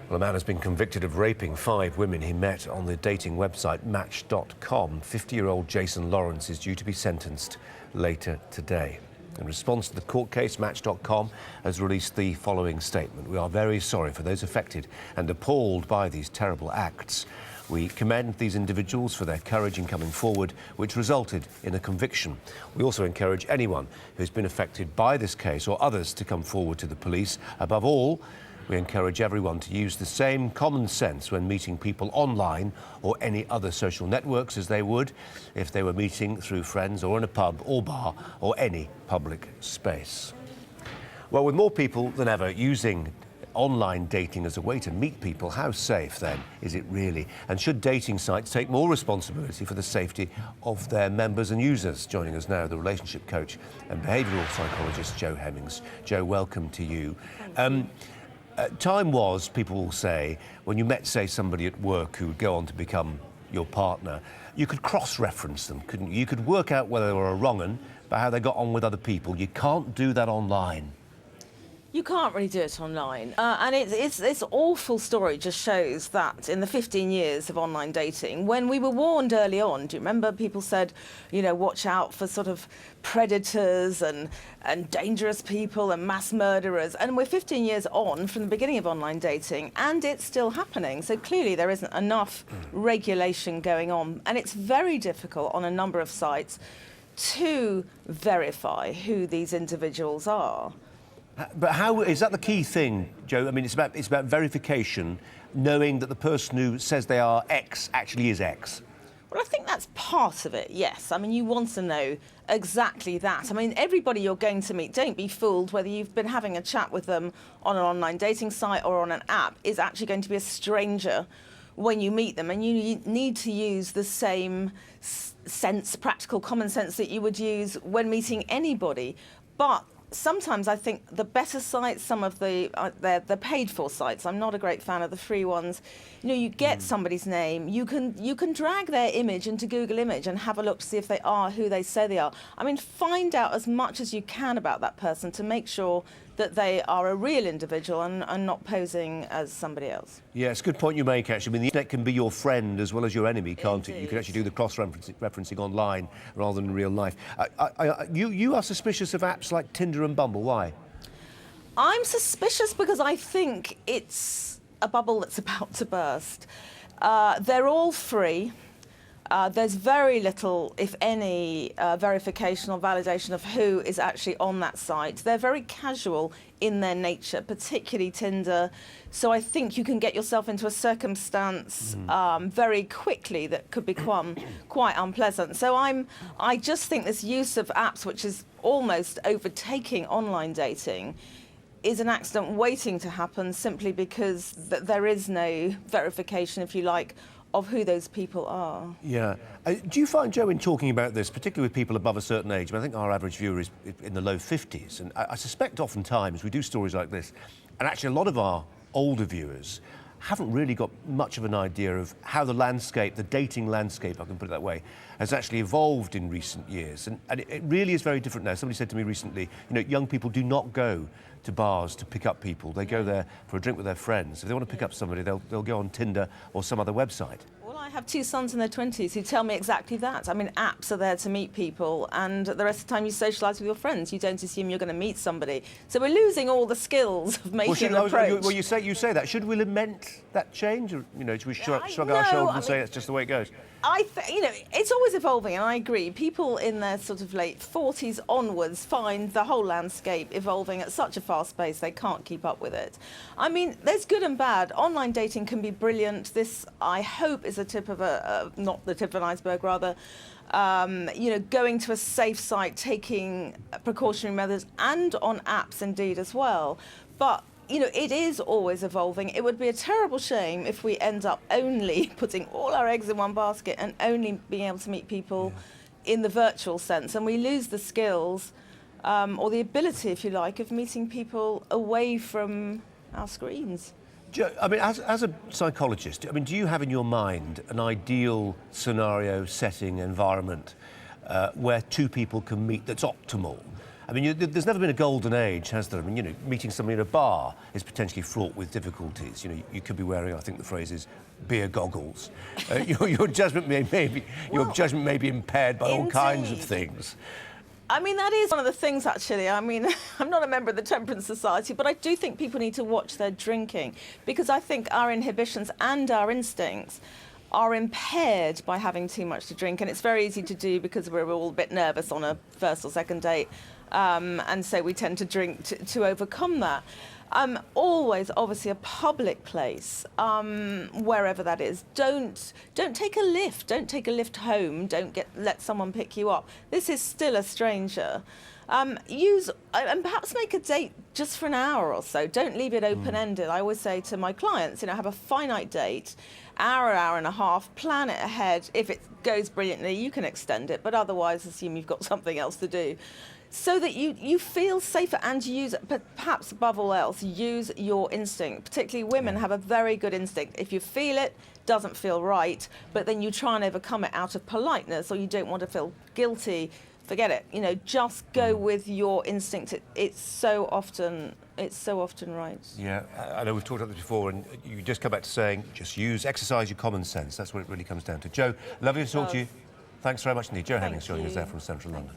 Well, a man has been convicted of raping 5 women he met on the dating website Match.com. 50-year-old Jason Lawrence is due to be sentenced later today. In response to the court case, Match.com has released the following statement. We are very sorry for those affected and appalled by these terrible acts. We commend these individuals for their courage in coming forward, which resulted in a conviction. We also encourage anyone who has been affected by this case or others to come forward to the police. Above all, we encourage everyone to use the same common sense when meeting people online or any other social networks as they would if they were meeting through friends or in a pub or bar or any public space. Well, with more people than ever using online dating as a way to meet people, how safe then is it really? And should dating sites take more responsibility for the safety of their members and users? Joining us now, the relationship coach and behavioural psychologist Jo Hemmings. Jo, welcome to you. Time was, people will say, when you met, say, somebody at work who would go on to become your partner, you could cross-reference them, couldn't you? You could work out whether they were a wrong-un by how they got on with other people. You can't do that online. You can't really do it online. And this awful story just shows that in the 15 years of online dating, when we were warned early on, do you remember people said, you know, watch out for sort of predators and dangerous people and mass murderers. And we're 15 years on from the beginning of online dating, and it's still happening. So clearly there isn't enough regulation going on. And it's very difficult on a number of sites to verify who these individuals are. But how is that the key thing, Jo? I mean, it's about verification, knowing that the person who says they are X actually is X. Well, I think that's part of it, yes. I mean, you want to know exactly that. I mean, everybody you're going to meet, don't be fooled whether you've been having a chat with them on an online dating site or on an app, is actually going to be a stranger when you meet them. And you need to use the same sense, practical common sense that you would use when meeting anybody. But sometimes I think the better sites, some of the paid-for sites, I'm not a great fan of the free ones. You know, you get somebody's name, you can drag their image into Google Image and have a look to see if they are who they say they are. I mean, find out as much as you can about that person to make sure that they are a real individual and not posing as somebody else. Yeah, it's a good point you make, actually. I mean, the internet can be your friend as well as your enemy, can't it? You can actually do the cross-referencing online rather than in real life. You are suspicious of apps like Tinder and Bumble. Why? I'm suspicious because I think it's a bubble that's about to burst. They're all free. There's very little, if any, verification or validation of who is actually on that site. They're very casual in their nature, particularly Tinder. So I think you can get yourself into a circumstance very quickly that could become quite unpleasant. So I just think this use of apps, which is almost overtaking online dating, is an accident waiting to happen simply because there is no verification, if you like, of who those people are. Yeah. Do you find, Jo, in talking about this, particularly with people above a certain age, I think our average viewer is in the low 50s, and I suspect oftentimes we do stories like this, and actually a lot of our older viewers haven't really got much of an idea of how the landscape, the dating landscape, I can put it that way, has actually evolved in recent years. And it really is very different now. Somebody said to me recently, you know, young people do not go to bars to pick up people. They go there for a drink with their friends. If they want to pick up somebody, they'll go on Tinder or some other website. Well, I have 2 sons in their 20s who tell me exactly that. I mean, apps are there to meet people, and the rest of the time you socialise with your friends. You don't assume you're going to meet somebody. So we're losing all the skills of making an approach. Well, you say that. Should we lament that change? Or, you know, should we shrug our shoulders and say it's just the way it goes? You know, it's always evolving, and I agree. People in their sort of late 40s onwards find the whole landscape evolving at such a fast pace they can't keep up with it. I mean, there's good and bad. Online dating can be brilliant. This, I hope, is a tip of not the tip of an iceberg, rather. You know, going to a safe site, taking precautionary measures, and on apps indeed as well. But you know, it is always evolving. It would be a terrible shame if we end up only putting all our eggs in one basket and only being able to meet people in the virtual sense, and we lose the skills or the ability, if you like, of meeting people away from our screens. Jo, I mean, as a psychologist, I mean, do you have in your mind an ideal scenario, setting, environment where 2 people can meet that's optimal? I mean, there's never been a golden age, has there? I mean, you know, meeting somebody in a bar is potentially fraught with difficulties. You know, you could be wearing, I think the phrase is, beer goggles. Your judgment may be impaired by all kinds of things. I mean, that is one of the things, actually. I mean, I'm not a member of the Temperance Society, but I do think people need to watch their drinking, because I think our inhibitions and our instincts are impaired by having too much to drink. And it's very easy to do because we're all a bit nervous on a first or second date. And so we tend to drink to overcome that. Always, obviously, a public place, wherever that is. Don't take a lift. Don't take a lift home. Let someone pick you up. This is still a stranger. Use and perhaps make a date just for an hour or so. Don't leave it open-ended. I always say to my clients, you know, have a finite date, hour and a half. Plan it ahead. If it goes brilliantly, you can extend it, but otherwise, assume you've got something else to do. So that you feel safer, and use, but perhaps above all else, use your instinct. Particularly women have a very good instinct. If you feel it, doesn't feel right, but then you try and overcome it out of politeness, or you don't want to feel guilty, forget it. You know, just go with your instinct. It's so often right. Yeah, I know we've talked about this before, and you just come back to saying, just exercise your common sense. That's what it really comes down to. Jo, lovely to talk to you. Thanks very much indeed. Jo Hemmings joining us there from central London.